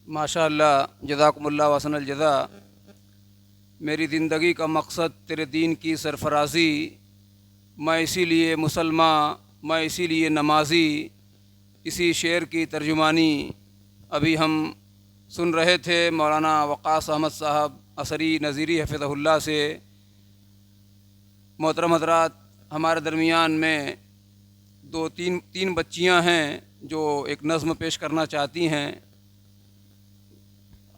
माशाअल्लाह जज़ाकुमुल्लाह वहसनल जज़ा। मेरी ज़िंदगी का मकसद तेरे दीन की सरफराजी, मैं इसीलिए मुसलमान, मैं इसीलिए नमाजी। इसी शेर की तर्जुमानी अभी हम सुन रहे थे मौलाना वक़ास अहमद साहब असरी नज़ीरी हफ़िज़हुल्लाह से। मोहतरम हज़रात, हमारे दरमियान में दो तीन बच्चियां हैं जो एक नज़्म पेश करना चाहती हैं।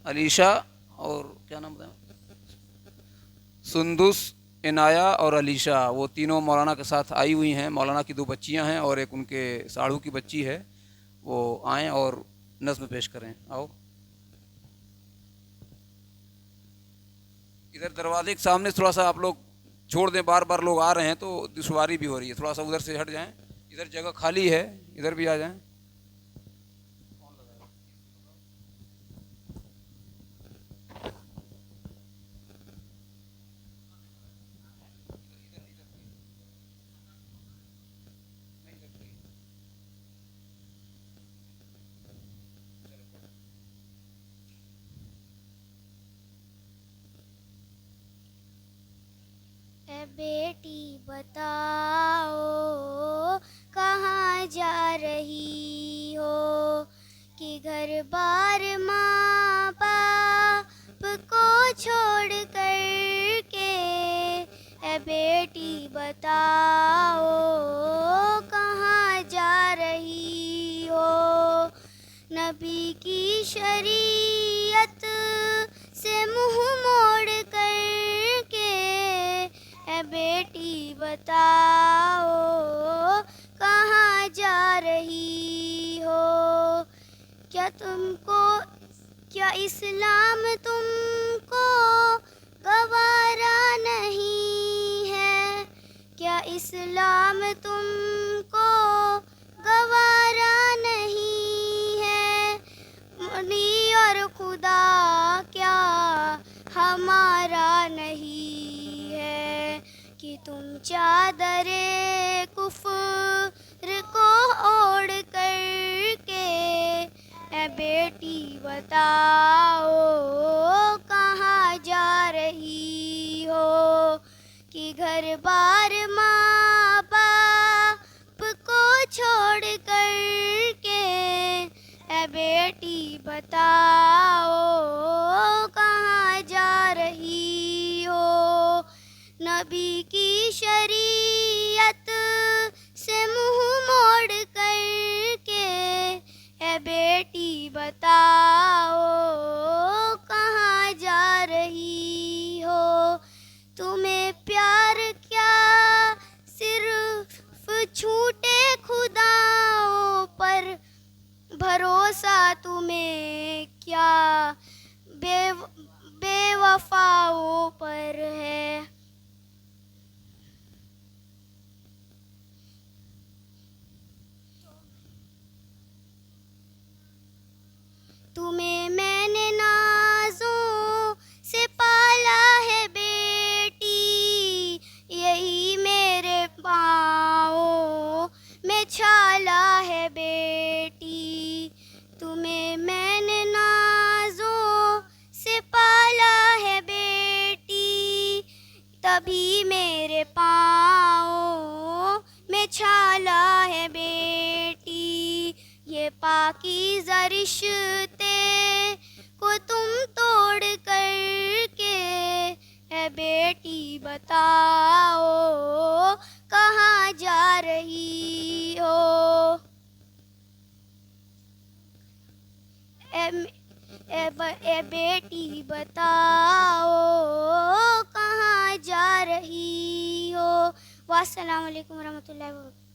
अलीशा और क्या नाम बताया, सुंदुस, इनाया और अलीशा, वो तीनों मौलाना के साथ आई हुई हैं। मौलाना की दो बच्चियां हैं और एक उनके साढ़ू की बच्ची है। वो आएँ और नज़्म पेश करें। आओ इधर दरवाजे के सामने थोड़ा सा आप लोग छोड़ दें, बार बार लोग आ रहे हैं तो दुश्वारी भी हो रही है। थोड़ा सा उधर से हट जाएं, इधर जगह खाली है, इधर भी आ जाएं। ए बेटी बताओ कहाँ जा रही हो, कि घर बार माँ बाप को छोड़ कर के। ए बेटी बताओ कहाँ जा रही हो, नबी की शरीयत से मुँह मोड़ कर के। ए बेटी बताओ कहाँ जा रही हो, क्या इस्लाम तुमको गवारा नहीं है, क्या इस्लाम तुमको गवारा नहीं है। मुनी और खुदा क्या हमारा नहीं है, कि तुम चादरे कुफ्र को ओढ़ कर के। ए बेटी बताओ कहाँ जा रही हो, कि घर बार माँ बाप को छोड़ कर के। ए बेटी बताओ कहाँ जा रही हो, नबी की शरीयत से मुँह मोड़ कर के। ए बेटी बताओ कहाँ जा रही हो, तुम्हें प्यार क्या सिर्फ छूटे खुदाओं पर, भरोसा तुम्हें क्या बेवफाओं पर है। तुम्हें मैंने नाज़ों से पाला है बेटी, यही मेरे पाँवों में छाला है बेटी। तुम्हें मैंने नाज़ों से पाला है बेटी, तभी मेरे पाँवों में छाला है बेटी। ये पाकीज़ा रिश्ते को तुम तोड़ कर के। है बेटी बताओ कहाँ जा रही हो, ए बेटी बताओ कहाँ जा रही हो। वास्सलाम वालेकुम रहमतुल्लाहि व बरकातहू।